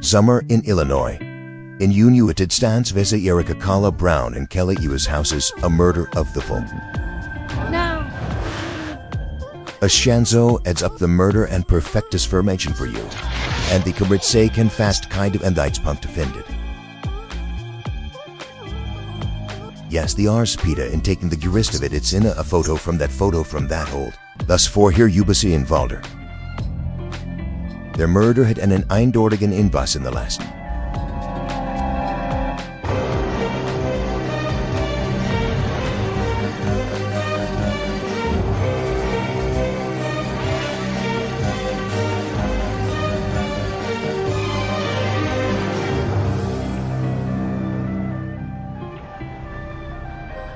Summer in Illinois. In United States visa Erika Carla Brown and Kelly Ewa's houses a murder of the full. No. A Shanzo adds up the murder and perfectus formation for you. And the Kabritse can fast kind of and that's punkt offended. Yes, the Rs Peta in taking the jurist of it's in a photo from that old. Thus for hier Ubasi in Valder. Their murder had einen eindeutigen Inbus in the last.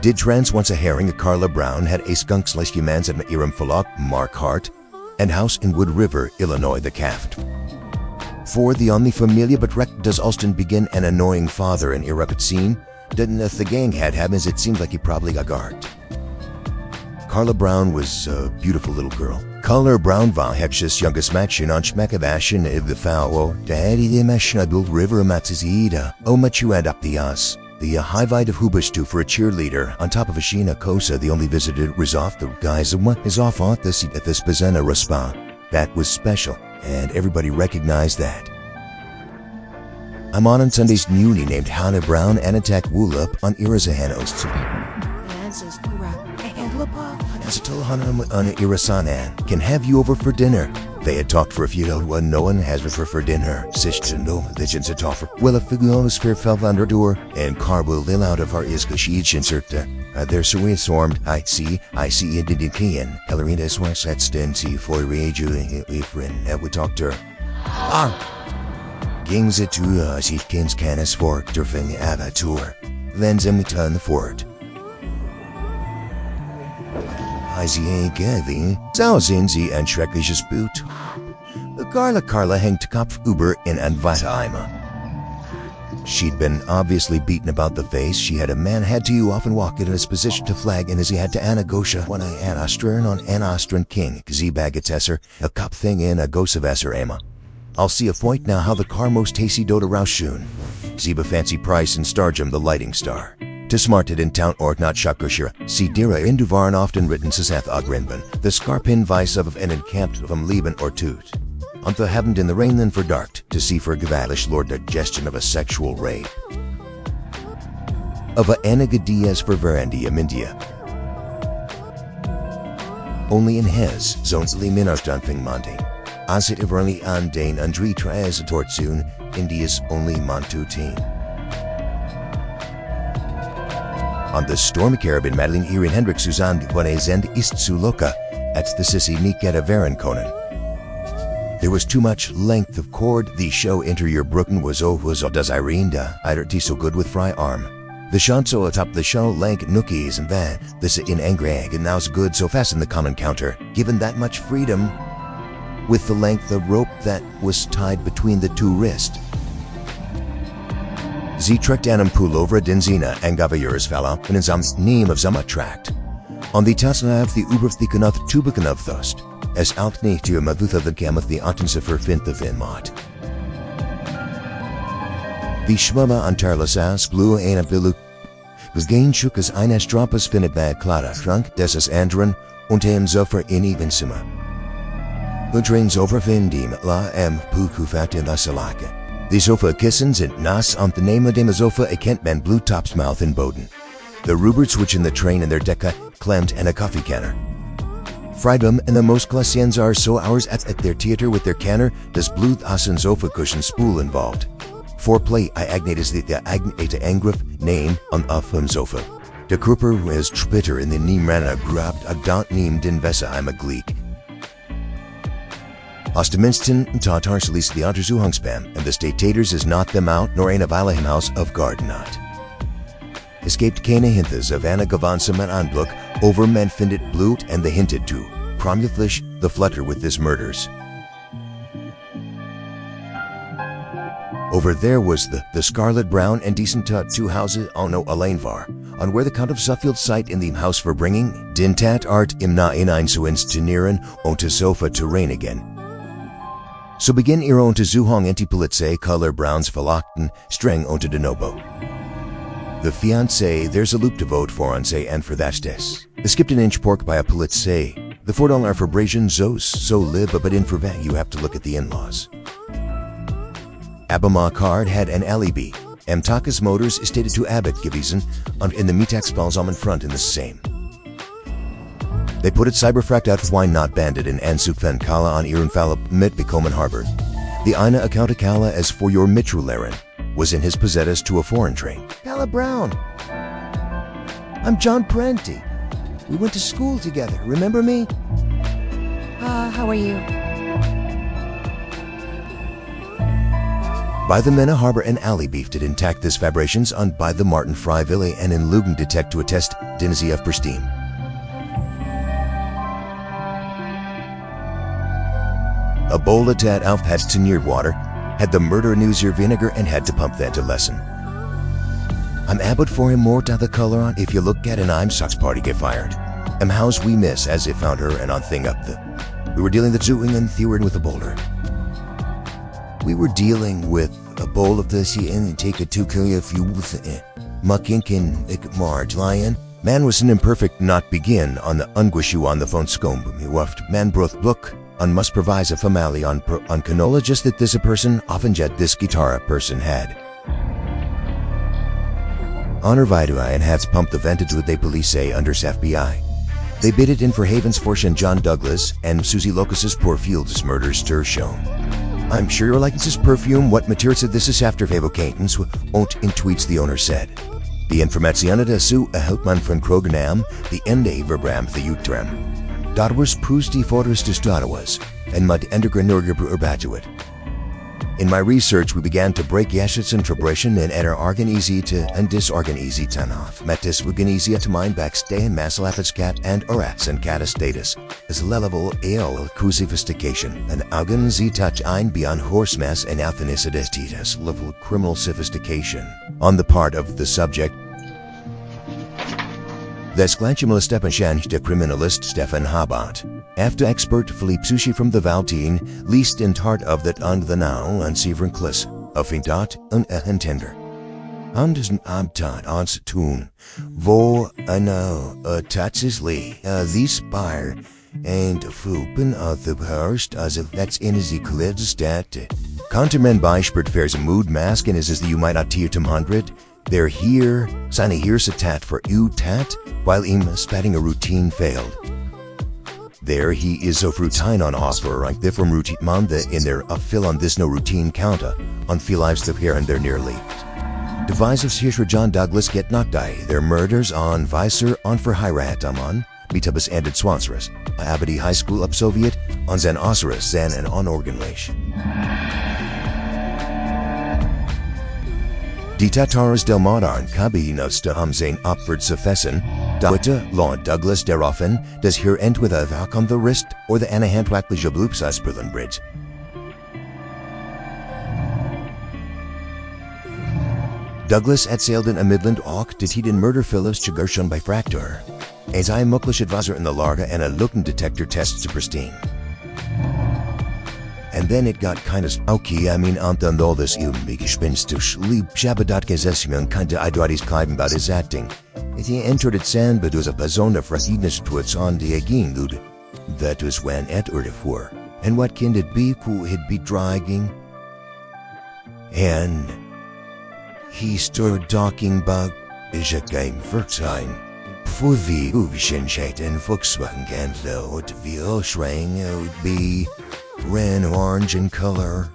Did trans once a herring a Carla Brown had a skunk slash humans at Iram Falak, Mark Hart, and house in Wood River, Illinois the Caft. For the only familia but rec does Alston begin an annoying father in Irapit scene, didn't the gang had him as it seemed like he probably got guarded. Carla Brown was a beautiful little girl. Carla Brown var Hepsh's youngest match in on Schmeckavashin of the Fao, Daddy the Meshnabul River Matzida, O Machuad up the As. The high-vide of Hubashtu for a cheerleader, on top of a Sheena Kosa, the only visitor was off the guys is off on the seat at the Spazena Raspa. That was special, and everybody recognized that. I'm on Sunday's newly named Hannah Brown and attack Woolup on Irazahanos. on Irasanan can have you over for dinner. They had talked for a few days when no one has for dinner. Sishton no legends at offer. Well, if the atmosphere fell under door and Carbo lil out of our iskashid insert there so we swarmed. I see it didn't kian. Hellerina swats at stensi for rage friend that we talked to her. Games it to ich kins canis for durfing avatur. Then we turn the fort. Sie giving Wenn Sie ein schreckliches Boot. Carla hängt Kopf über in ein Weitereimer. She'd been obviously beaten about the face. She had a man had to often walk in his position to flag and as he had to Anagosha when I an Austrian on an Austrian king. Sie bagatesser a Kopf thing in a Gosevesser Emma. I'll see a point now how the car most hasty dota Rauschun. Sie fancy price and Stargem the lighting star. To smarted in town or not Shakushira, see Dira in Duvaran often written Seth Ogrinban, the Scarpin vice of an encamped from Lieben or Toot. On the heaven in the rain then for dark, to see for Gavalish Lord digestion of a sexual rape. Of a Anagadias for Verandia Mindia. Only in Hez, zones Liminarstanfing Monte. As it everly andane undri traes tortsoon, India's only Montutin. On the stormy Caribbean Madeline Irin Hendrik Suzanne Guanezend East Suloka at the Sissi Niketa Varenkonen. There was too much length of cord. The show Enter Your Brooken was does Irene Eider so good with fry arm. The shanso atop the show lank nookies and van. This in Angrag and now's good so fast in the common counter. Given that much freedom with the length of rope that was tied between the two wrists. Sie trekt einem Pullover Denzina Angavayurs fella in Zams name of Zama tract. On the Tasna of the Uberthikonath Tubukanov Thust, as Altni to Mavutha the Gamoth the Antensifer Fint the Vinmot. The Schmama Antarlasas Blue Aina Bilu was gain Shukas eines Droppes findet bad Clara Trunk Desas Andron und hem Zofer in Evensima. The trains over Vindim La M Pukufat in La Salaka. The Sofa Kissens and Nas on the name of dem Sofa a Kentman Blue Top's mouth in Boden. The Ruberts which in the train in their Decca, Clemt and a coffee canner. Freidom and the most Classiens are so hours at their theater with their canner, does Blue Asen Sofa cushion spool involved. Foreplay I agnatus the agnata Angrif name on Afum Sofa. De Kruper was Twitter in the Niemrana grabbed a dot neem din Vessa I'm a gleek. Osteminston and Tatar Salis the Unterzu Hungspam, and the state taters is not them out, nor ein Avalahim house of Gardenot. Escaped Kana Hinthas of Anna Gavansam and Anbluk, over men findet Blut and the hinted to, Promuthlish the flutter with this murders. Over there was the Scarlet Brown and decent two houses on no Alainvar, on where the Count of Suffield site in the Haus Verbringing, den Tatort im Nachhinein zu inszenieren und das Sofa zu reinigen. So beginn ihre Untersuchung in die Polizei Color Browns Verlachten streng unter de Nobo. The fiancé, there's a loop to vote for on say and for that des. Es gibt an inch pork by a Polizei. The $4 Verbration so live, but in for that you have to look at the in-laws. Abama card had an alibi. Takas Motors is stated to Abbott gewesen und in the Mittagsbalsam in front in the same. They put it cyberfragt out why not banded in Anzugfen Kala on ihren Fall mitbekommen Harbor. The eine Account Kala as for your Mitrularen was in his possesses to a foreign train. Kala Brown. I'm John Prenti. We went to school together. Remember me? How are you? By the Mena Harbor and Alley beefed intact this vibrations on by the Martin Freiwillig and in Lugen detect to attest Dinzy of Pristine. A bowl of tat auf had to near water, had the murder news your vinegar and had to pump that to lessen. I'm abbot for him more to the color on if you look at an I'm socks party get fired. House we miss as if found her and on thing up the. We were dealing the zooing and theorin with a boulder. We were dealing with a bowl of this and take a 2 kilo if you muckinkin marge lion. Man was an imperfect not begin on the unguishu on the phone scomb he wuffed man broth look on must provise a family on canola just that this a person often jet this guitar a person had. Honor Vidui and hats pumped the vented with they police say under FBI. They bid it in for Havens Fortune John Douglas and Susie Locus's poor Fields murder stir shown. I'm sure your likeness perfume what materials this is after Favocatons won't in tweets the owner said. The informazione da su a Hauptmann von Krogenam, the Ende verbram the Utrem. Dat was Proust die Fotos des Datawas, and mud Endergrenorger Urbatuit. In my research, we began to break Yashits and Tribration and enter organ easy to and disorgan easy ton off. Metis wugen easy to mind backstay and massalafits cat and orats and catastatus. As level ale crucifixication and augen sie touch ein beyond horse mass and athenicitas level criminal sophistication. On the part of the subject, das gleiche Stepanchan der Kriminalist Stefan Habant. After expert Philippe Sushi from the Valtine, least in tart of that on the now and Severn Kliss, of in dot and entender. Anders en abtat ons tun, wo tatsisli, the spire, and fupen of the hurst as if that's in as the klid stat. Countermen beispert fares a mood mask and is as the you might not tier 100. They're here, sign a here's a tat for you tat, while im spatting a routine failed. There he is of routine on offer, right there from routine manda in their fill on this no routine counter, on feel lives of here and there nearly. Devise of Sir John Douglas get knocked die, their murders on Weiser on for Heirat amon, Mitabus ended Swanserus, Abadi High School up Soviet, on Zan Osiris, Zan and on Organleish. Die Tataras del Modern Kabinos am sein Opferd Sefessen, Dauerte Lord Douglas daraufhin, does hier end with a Valk on the wrist or the Anahandwackliche Blupsas Bridge. Douglas erzählten a Midland auch, did he den Murder Phillips Chigurshon by Fractor. As I mucklish advisor in the Larga and a Looken detector tests to pristine. And then it got kind of okay, I mean, dann all this gespenstisch, lieb Shabbadat Gesession kinda Idradis Kleiben about his acting. He entered at Sand, but was a person of Fragidness to its on the again, dude. That was when et for. And what kind it be who he'd be dragging? And he started talking about is a game for time. For the Uvishenshate and Volkswagen and though it will shrang would be red, orange in color.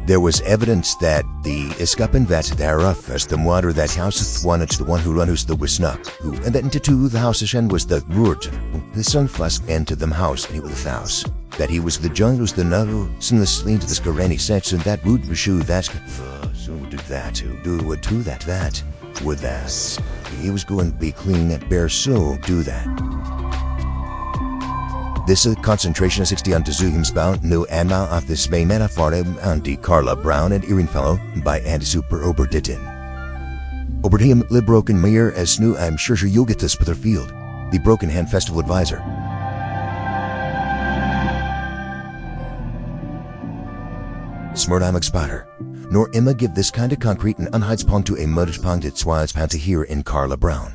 There was evidence that the escapen vat thereof as the water that houseth one it's the one who runneth the wisnuck, who and that into two the house was the root, the son fuss into them house and he was the house. That he was the John was the no sin the sleen to the scarani sets and that root shoe that so did that do would to that would that he was going to be clean that bear so do that. This is concentration of 60 on Zuhimsbound, new Anma of this May Metaphore, Andy Carla Brown and Erin Fellow by Andy Super Oberditten. Over him, Le Broken Mayor as Snoo, I'm sure you'll get this Spitherfield, the Broken Hand Festival advisor. Smerdimig Spatter. Nor Emma give this kind of concrete and unheidspong to a mudderspong dit swaaspante here in Carla Brown.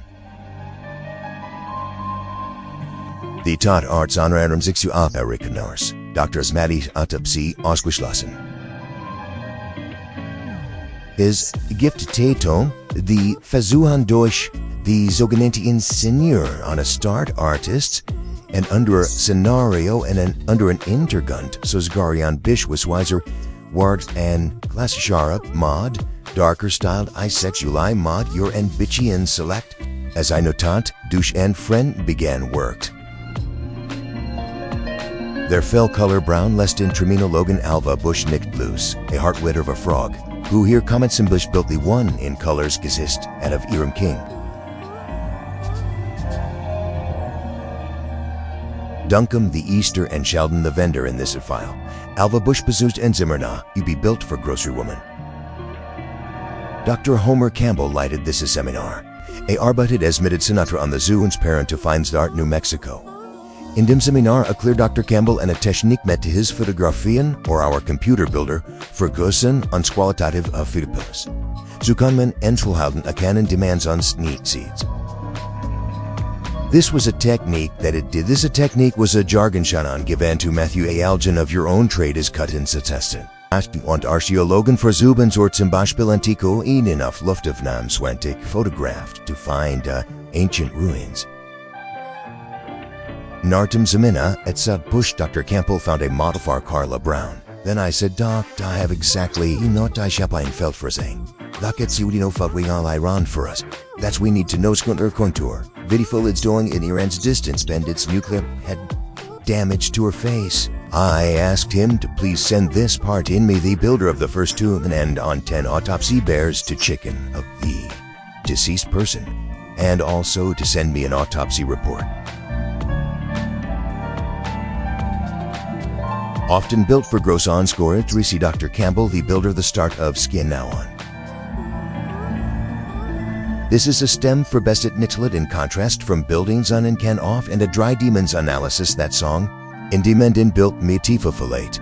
The Tot Arts Honorarium Zixu auf Erickenors. Doctors Maddie Autopsie ausgeschlossen. His Gift Tato, the Versuchen durch the sogenannte Ingenieur on a start artists, and under a scenario and under an Intergunt, Sosgarian Bischwissweiser, Ward and Klassischara mod, darker styled Isexuali mod, your and bitchy select, as I notant, douche and friend began worked. Their fell color brown lest in Tremino Logan Alva Bush Nicked Blues, a heart wit of a frog, who here comments in Bush built the one in colors gesist out of Iram King. Duncombe the Easter and Sheldon the vendor in this file. Alva Bush bezoozed and Zimmerna, you be built for grocery woman. Dr. Homer Campbell lighted this seminar. A arbeitet as mitted Sinatra on the zoo and parent to Feinsdart, New Mexico. In dem Seminar, a clear Dr. Campbell and a Technik met to his Fotografien, or our computer builder, vergussen ons kwalitatief filmpjes. Zo kan men enkelhouden a canon demands on sneak seeds. This was a technique that it did. This a technique was a jargonschanan given to Matthew A. Algen of your own trade is cut in Testen. Und Archäologen versuchen or zum Beispiel Antico Ihnen auf Luftaufnahmen swentig photographed to find ancient ruins. Nartum Zamina at Sud Push Dr. Campbell found a model for Carla Brown. Then I said, Doc, I have exactly not I shall ein felt for saying. Doc it's you know felt we all Iran for us. That's we need to know skunter contour. Vidiful it's doing in Iran's distance bend its nuclear head damage to her face. I asked him to please send this part in me the builder of the first tomb and on 10 autopsy bears to chicken of the deceased person and also to send me an autopsy report. Often built for gross on score, Tracy Dr. Campbell, the builder the start of Skin Now On. This is a stem for best at Nixlet in contrast from buildings on and can off and a dry demons analysis that song, in Demendin built me Tifa Filate.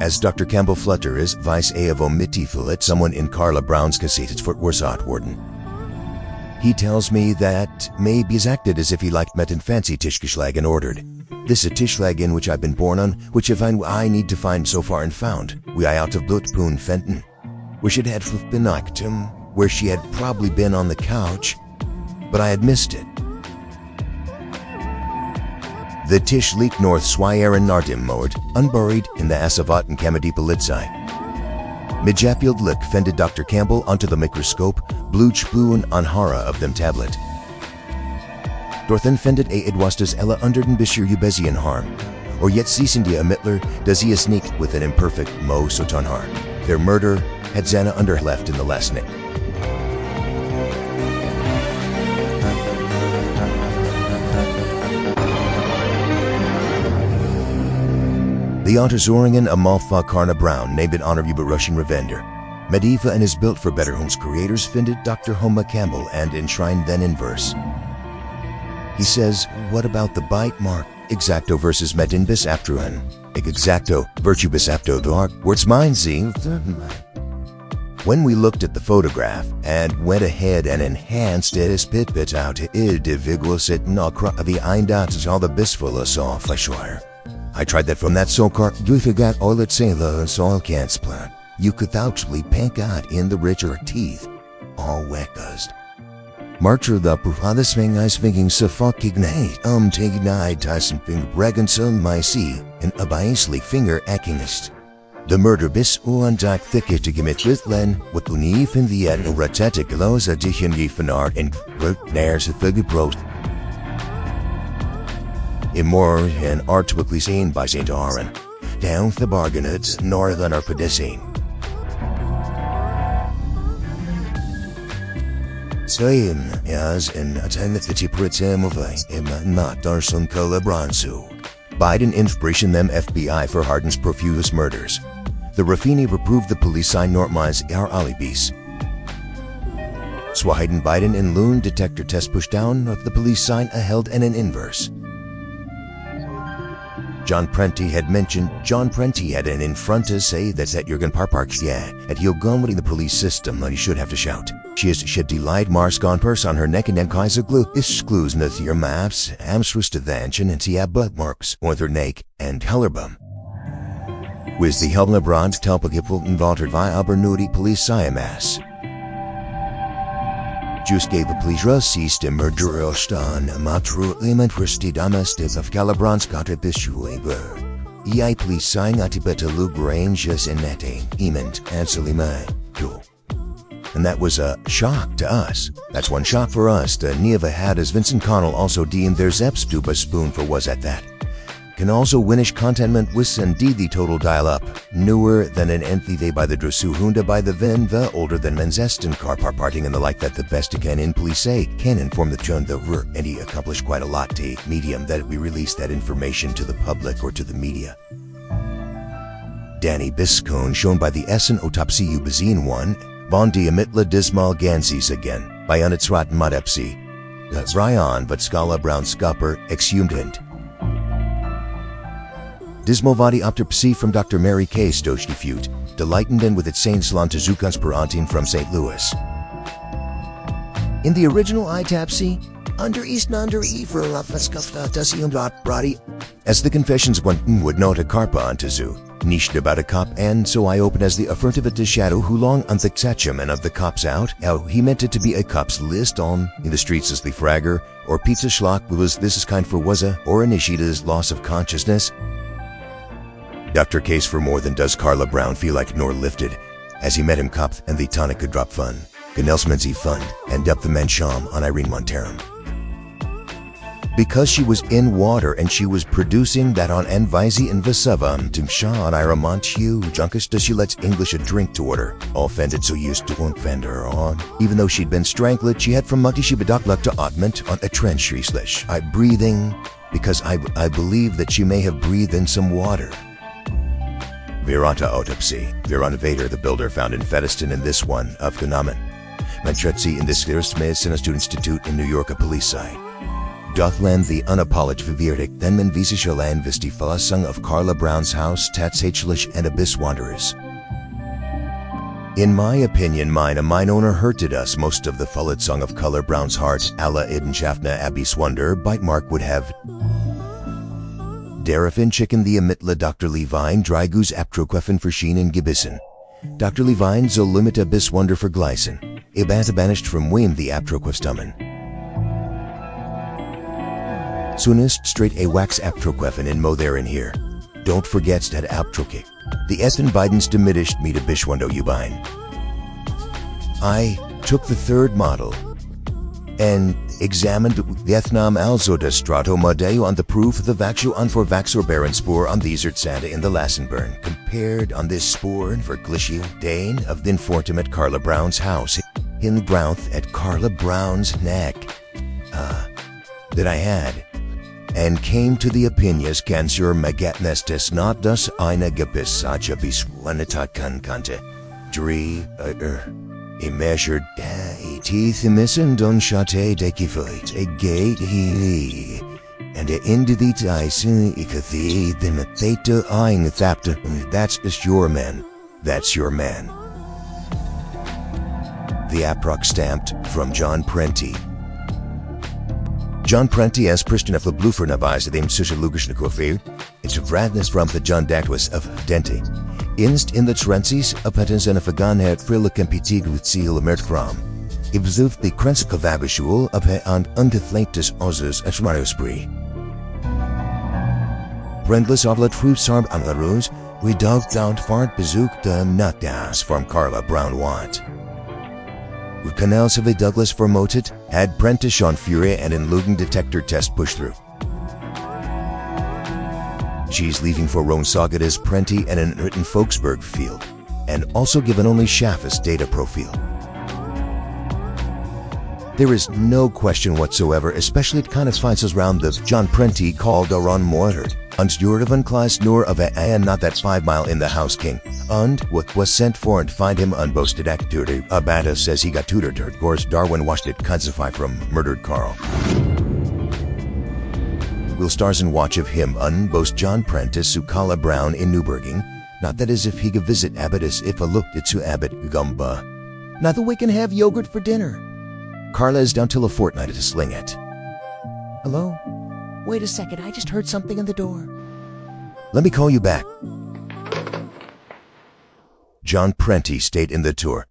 As Dr. Campbell Flutter is vice a of Omitifilet, someone in Carla Brown's cassettes for Warsat Warden. He tells me that maybe is acted as if he liked met and fancy Tischgeschlag and ordered. This a Tischlag in which I've been born on, which if I need to find so far and found, we I out of Blutpoon Fenton, where she'd had been him, where she had probably been on the couch, but I had missed it. The Tisch leak north Swire and Nardim mode, unburied in the Asavat and Kamadipa Litzai. Midjapield lick fended Dr. Campbell onto the microscope, bluch bluen anhara of them tablet. Dorthen fended a idwastas ella underden bishir ubezian harm, or yet ceasendia mittler does he a sneak with an imperfect mo sotonhar. Their murder had Zana under left in the last nick. The Unterzoringen Amalfa Karna Brown named in honor of Russian Revender. Mediva and his built for better homes creators finded Dr. Homa Campbell and enshrined then in verse. He says, what about the bite mark? Exacto versus medin bis aptruan. Exacto, virtue bis apto dark. Words mine see. When we looked at the photograph and went ahead and enhanced it as pit out individuals it nakra the eindots all the bisful saw fleshwire. I tried that from that so car. You forgot all it say the soil can't splat. You could actually pank out in the richer teeth. All weckast. Marcher the prufada swing I swinging so fucking night. Take night Tyson finger breganson my sea and a biasly finger akingest. The murder bis uandak thicket to gimmit with len what unif in the end ratetic lows addition ye fanard and wrote nares a figure brost. Immoral and artwically seen by St. Aaron, down the bargainets, northern or pedicine. Same as in attended the Tipritzem of not Darson Colabransu. Biden inspiration them FBI for Harden's profuse murders. The Raffini reproved the Polizei normals ihre Alibis. Swahiden beiden in Loon Detector Test pushdown of the Polizei erhält einen Inverse. John Prenti had an infronta say that's at Jürgen Parparks, yeah, at Jogon the police system, and he should have to shout. She delight Mars gone purse on her neck and then Kaiser glue is clues with your maps, amstrus to vanchen and tia butt marks, or their neck and Hellerbum. With the Hellebrand Telpagipfel involved via Abernudi police mass. Just gave a pleasure sees the murderer stan matru elementary damastis of Calabranskate Bishueber. Ei please sign atibeta lugranges in netting, ement, and Salimai. And that was a shock to us. That's one shock for us. The Nieva had as Vincent Connell also deemed their Zepstuba spoon for was at that. Can also winish contentment with indeed the total dial-up. Newer than an entity by the Drossu Hunda by the Venva, older than Menzesten car parting and the like that the best can in police can inform the Chun the Ver, and he accomplished quite a lot to medium that we release that information to the public or to the media. Danny Biscone shown by the Essen Autopsie Ubezin 1, von die Ermittler Dismal Ganzis again, by Unitsrat Modepsi, Ryan Vatskala Brown Scupper, exhumed hint. Dismovadi Optopsy from Dr. Mary K. Stochtifute, Delighten with its Saint Slantazukansperantin from St. Louis. In the original Itapsy, under Eastnander Efer Lafeskafta Tasium Brody, as the confessions of one would note a carpa ontazu, niched about a cop, and so I open as the affirmative to shadow who long unthixetchum and of the cops out, how he meant it to be a cop's list on in the streets as the fragger, or pizza schlock was this is kind for waza, or initiated loss of consciousness. Dr. Case for more than does Carla Brown feel like nor lifted, as he met him cop and the tonic could drop fun, Ganelsmanzi fund, and up the Mensham on Irene Monterum. Because she was in water and she was producing that on Envisi and Vesavam, Timsha on Iramanchu, Junkus does she lets English a drink to order, all fended so used to won't fend her on. Even though she'd been strangled, she had from Mukti Shibadakluck to Otment on a trench slash. I breathing, because I believe that she may have breathed in some water. Virata Autopsy, Virana Vader, the builder found in Fetiston in this one of Ganaman. Manchutzi in this first Medicine Institute in New York, a police site. Dothland the unapologed Vivirdik, then men Visishaland Visti Falasung of Carla Brown's house, Tatsachlish and Abyss Wanderers. In my opinion, mine owner hurted us most of the Fullet song of Carla Brown's heart, alla Iden Schaffner Abyss Wonder, bite mark would have. Darafin chicken the Emittla Dr. Levine, Drygoose Aptroquefin for Sheen and Gibissen. Dr. Levine Zolimita Bis Wonder for Glycin. Ibanta banished from Weem the Aptroquefstummen. Soonest straight a wax Aptroquefin in Mo there in here. Don't forget that Aptrokick. The Ethan Biden's diminished me to Bishwando Ubine. I took the third model and examined the Ethnam also de Strato Modeo on the proof of the Vaxu on for Vaxor Baron Spore on these Santa in the Lassenburn, compared on this Spore for Glishio Dane of the Infortum at Carla Brown's house, in the Grouth at Carla Brown's neck, that I had, and came to the opinions cancer Magatnestes not das eine Gebissacha bis Wanatat Kante, a measured teeth missen don chate de kifoit, a gate he, and a into the Tyson ikathi, then a theta eyeing the thapta, that's just your man, that's your man. The Aprox stamped from John Prenti. John Prenti as Pristinef the Blufer Navise dem Sushilugishnikofir, it's Radness from the John Dactwas of Dente. Inst in the Trencies, a patents and a Faganhet Frillikempitig with Seal Mertkram. Ibzuf the Krensikavabishul, a pe and Undeflatus Ozus Ashmariospri. Brendless Ovlet Fruitsarb Amlaruz, we dogged out Fart Bezook the Nutdas from Carla Brown Want. With Canals of a Douglas for Motit, had Prentice on Fury and in Lugan Detector Test push through. She's leaving for Rome Saugadas Prenti and in written Folksburg field, and also given only Shaffus data profile. There is no question whatsoever, especially it kind of finds us round the John Prenti called Aron Mortared, Uns Jurvan Kleis nur of a not that 5 mile in the house king. Und what was sent for and find him unboasted actor. Abata says he got tutored her. Course Darwin watched it consify from murdered Carl. Will stars and watch of him unboast John Prentice Sukala Brown in Newburging. Not that as if he could visit Abbot as if a looked at to Abbot Gumba. Not that we can have yogurt for dinner. Carla is down till a fortnight to sling it. Hello? Wait a second, I just heard something in the door. Let me call you back. John Prenti stayed in the tour.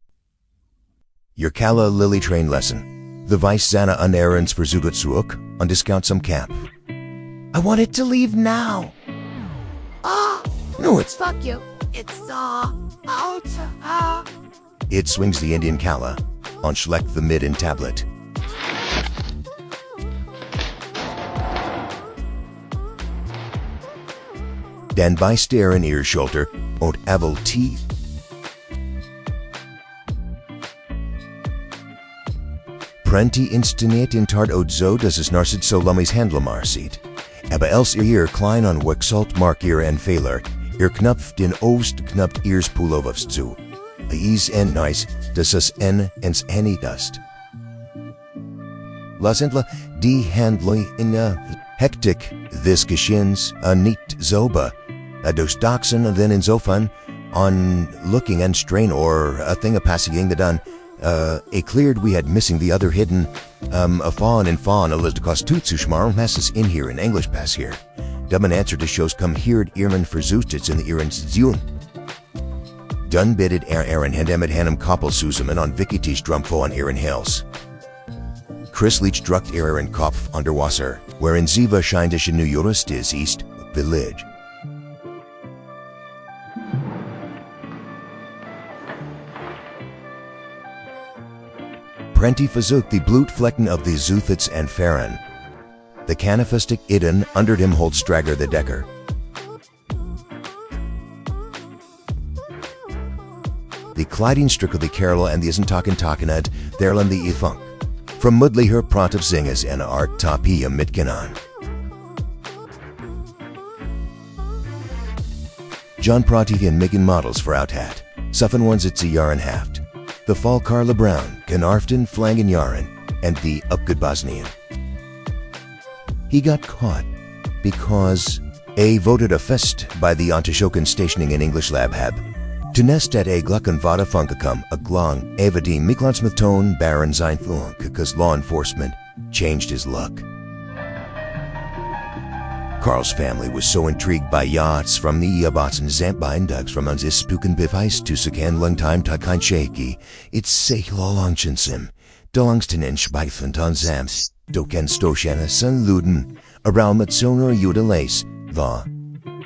Your Kala Lily train lesson. The Vice Zana an errands for Zugutsuuk on discount some camp. I want it to leave now. No, it's Fuck you. It's out. It swings the Indian Kala on Schleck the mid in tablet. Dan by stare and ear shoulder und avel teeth. Prenti instineert in tart od zo das es narsid so lummies handlemar sieht. Aber els ear klein on wexalt mark ear en fehler, ear knupft in oost knupt ears pulovs zu. Ease en nice, das es en ens henny dust. Lasentla die handloi in hectic, this geschins a neat zoba, a dos doxen then in zofan, on looking and strain or a thing a passing the done, a cleared we had missing the other hidden, a fawn and fawn a list cost tutsushmar masses in here in English pass here. Dumb answer to shows come here at Earman for Zustits in the Earman Zun. Done bidded Aaron Hendemet Hanem Koppel Susaman on Vikiti's Drumfo on Aaron Hills. Chris Leach drucked Aaron Kopf under Wasser, wherein Ziva scheindish in New York is East Village. Prenti versucht die Blutflecken of the Zuthits and Farren. The canifistic Iden under him holds Stragger the Decker. The Kleiding Strickle the Carol and the Isntaken Takenad, Therlan the Efunk. From Mudley her Pront of Zingas and Art Tapia Mitkinan. John Pronti and Migan models for Outhat. Suffin ones at Yaren Haft. The Fall Carla Brown, Canarfton, Flangen Yaren, and the Upgood Bosnian. He got caught because A voted a fest by the Antishokan stationing in English Lab Hab. To nest at a Glucken Vada Funkacum, a Glong, Avadi Miklansmaton, Baron Zeinthung, because law enforcement changed his luck. Carl's family was so intrigued by yachts from the Yabots and Zampbein Dugs from uns is Spuken Bivice to Sakan Lung Time Takan Shaky. It's Sech Lolongchensim, Dolangsten and Schbeifant on Zams, Doken Stoshana Sun Luden, around Matsoner Yuda Lace, the,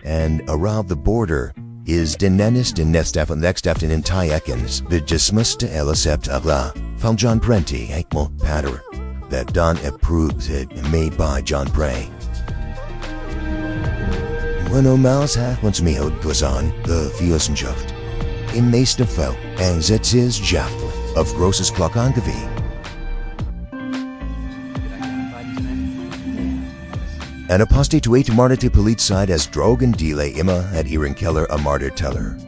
and around the border is Denenist and Nestaf and Nextafton in Tyekins, Vidismus to Elisept Avla, from John Prenti, Ekmo Patter, that Don approves it made by John Prey. When o Maus hat once me hod goes on, the Fiosenschaft. Im meeste Fall, and zet is Jaftel, of Grosses Clock Angevi. An apostate to 8 martyr police side as Drogen Delay Imma at Ehrenkeller a martyr teller.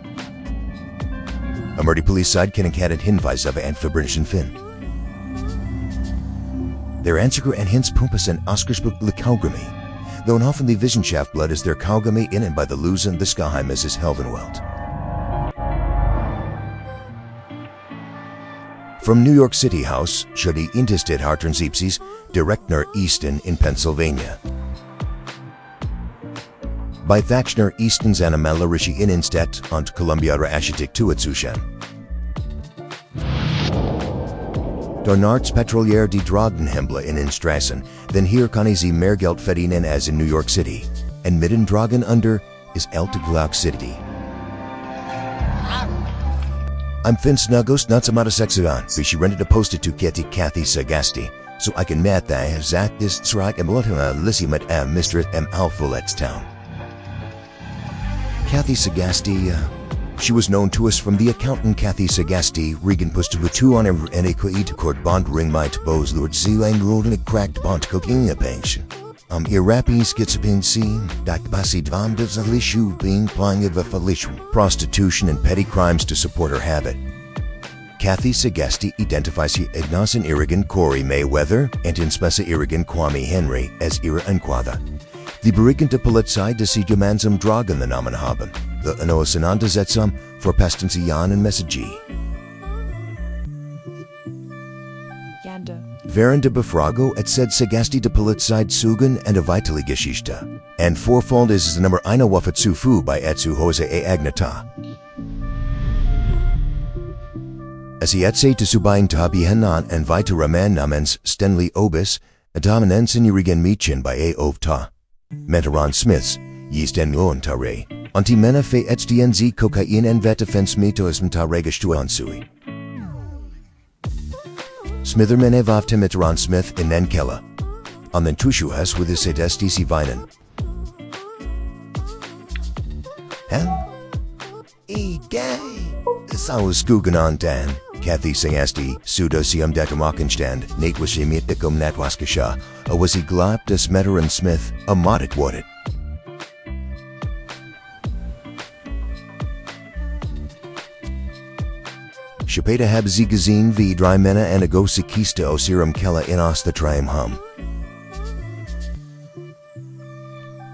A murder police side can cat at Hinweis of and Verbrinchen Finn. Their answer and hints Pumpus and Oscarsburg the Kaugami, though often the Wissenschaft blood is their Kaugami in and by the Lusen the Skaheim is his Helvenwelt. From New York City House, should he intested Hartern Ziepsies, direct ner Easton in Pennsylvania. By Thachner Easton's Animella Rishi Innenstedt und Columbia Aschitik Tuatsushan. Donarts Petrolier die Drogenhembla in Strassen, then hier kann sie mehr Geld verdienen as in New York City, and mitten Drogen under is Elteglauk City. I'm Finn Snuggos, not some out of Sexagon, but she rented a posted to Ketty Kathy Sagasti, so I can met that Zach is Srak and Lissi met Mr. M. Alphalet's town. Kathy Sagasti, she was known to us from the accountant Kathy Sagasti, Regan pushed with 2 on and a coit court bond ring might bose Lord Zealand ruled and a cracked bond cooking a pension. Irapi skizopinsi, dakbasi dvam desalishu being plying of a falishu, prostitution and petty crimes to support her habit. Kathy Sagasti identifies Ignace Irigan Corey Mayweather and Inspessa Irigan Kwame Henry as Ira Anquada. Die berikende Polizei des gemeinsam Dragen the Namen haben, the Auseinandersetzung verpesten sie Jahren Message. Während der Befragung erzählt Sagasti de Polizei Zeugen eine weitere Geschichte. And Vorfall ist Nummer 1 Waffe Zufu bei Etzu Hose Agnata. Es erzählte Subain Tabi Hanan ein weiterer Mann namens Stanley Obis, Adamanensenjährigen Mädchen bei Ovta. Meteran Smiths, Yisten Lontare, und die Männer verätzten sie Kokain en Wettefensmetos Mtaregestuan sui. Smitherman evavte Meteran Smith in Nenkella. An den Tushuhas with his sedestisi Weinen. Gay. Saus Gugan an Dan, Kathy Sagasti, Pseudosium Dekamokenstand, Natwashimit Ikum Natwaskasha, a was he glab des Meteran Smith, a modit worded. Später habe sie gesehen wie 3 Männer eine große Kiste aus ihrem Keller in Ostertreim haben.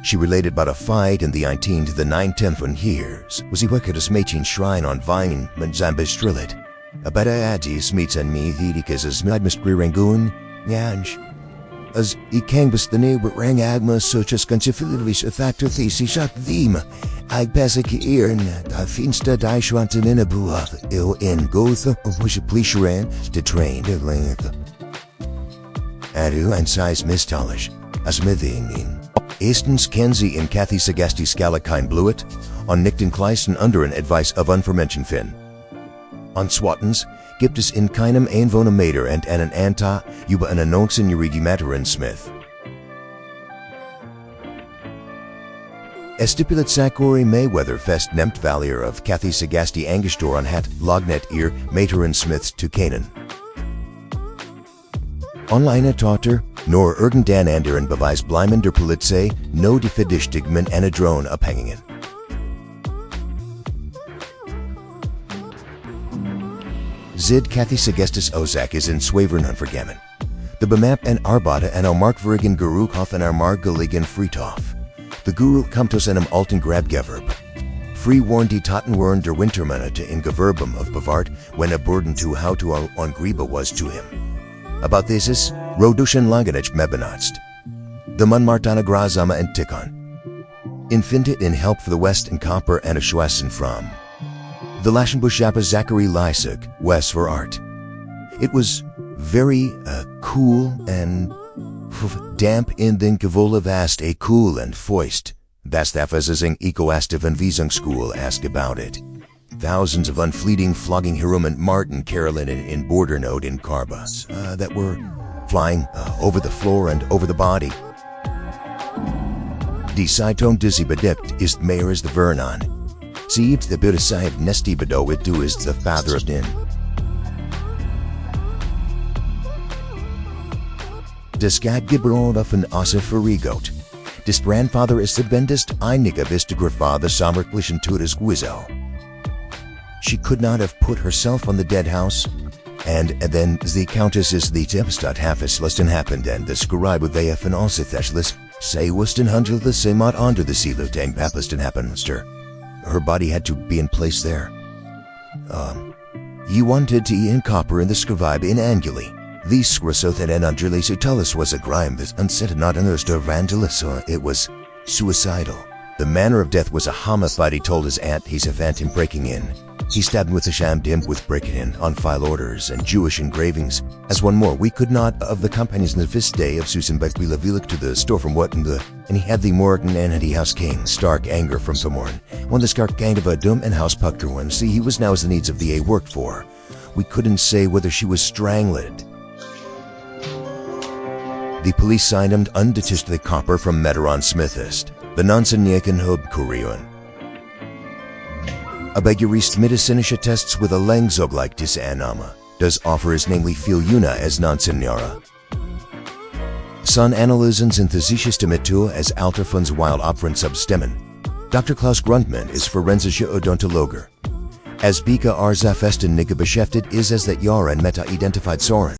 She related about a fight in the 19 to the 19 years, was he worked as Mädchen Schrein on Wein, mit Zambistrillet. Aber Adis meets an me thedikas as Midmistrangun, Yanj. As I kang bis the neighbor rang Agma such as considerably a factor thesi shot theme. Ag pesik earn, da finsta die schwanten in a bua, ill in Gotha, of which a pleasuran to train the length. Adu and size mistalish, as mithing in. Estens Kenzie in Kathy Sagasti Scalakine Bluet, on Nickton Kleisten under an advice of unvermentioned Finn. On Swattens, gibt es in keinem Einwohnermeter and einen Anta über einen Annoncenjährigen Materin Smith. Es stipulat Sakori Mayweather fest nemt valier of Kathy Sagasti Angestor hat Lognet ihr Materin Smiths to Canaan. Online Totter, nor irgendein anderen Beweis bleiben der Polizei no die Verdächtigen eine Drone abhängen. Zid Kathy Sagestis Ozak is in Swavern unvergammen. The Bemap and Arbata and Markverigen Gurukhof and Margeligen Friedhof. The Guru kommt aus einem alten Grabgeverb. Free warn die Tatenwern der Wintermonate in Geverbum of Bavart when a burden to how to on Griba was to him. About this is Rodushan Langanich Mebenatst. The Munmartana Grazama and Tikon. Infinte in help for the West and Copper and a Schwassen from. The Laschenbuschappa Zachary Lysuk, West for Art. It was very cool and damp in den Gevolle vast a cool and foist. That's the Fazing Ecoastive and Visung School ask about it. Thousands of unfleeting flogging Hiruman Martin Carolyn in border note in Carbas that were flying over the floor and over the body. Die Zeitung Dizzy Bedeckt ist mehr as the Vernon. Sieved the Budasai of Nesti Bedowit do is the father of Din. Des Gadgebrod of an Asa Ferigot. Des grandfather is the bendest einige Vistagrapha sommerlichen Tudas Guizo. She could not have put herself on the dead house, and then the Countess is the Tempestad Hafis Lusten happened and the Scribe with AF and also Theshlis, say Wuston Hundred the Semat under the Sea Lutang Papiston Happenster. Her body had to be in place there. You wanted to in copper in the Scribe in Anguli. The Scrisoth and Angelis Utellis was a grime that unset not understood Vangelis, it was suicidal. The manner of death was a homicide, he told his aunt. He's a phantom breaking in. He stabbed him with a sham dimp with breaking in on file orders and Jewish engravings. As one more, we could not of the companies in the fifth day of Susan but we levilik to the store from Wottenga, and he had the Morgan and he house king, stark anger from Thomorn. When the stark kind of a dum and house pucker one, see he was now as the needs of the A worked for. We couldn't say whether she was strangled. The police signed him undetached the copper from Meteran Smithist, the Nansen Hub Kurion. Abegurist medicinische tests with a Langzog like Disannama, does offer his namely Filiuna as Nansenjara. Son Analysen synthesische Methode als Alter von Wild Opfern substimmen. Dr. Klaus Grundmann ist forensische Odontologe. As Bika Arza festen Nigge beschäftigt ist es that Jahren Meta identified Soren.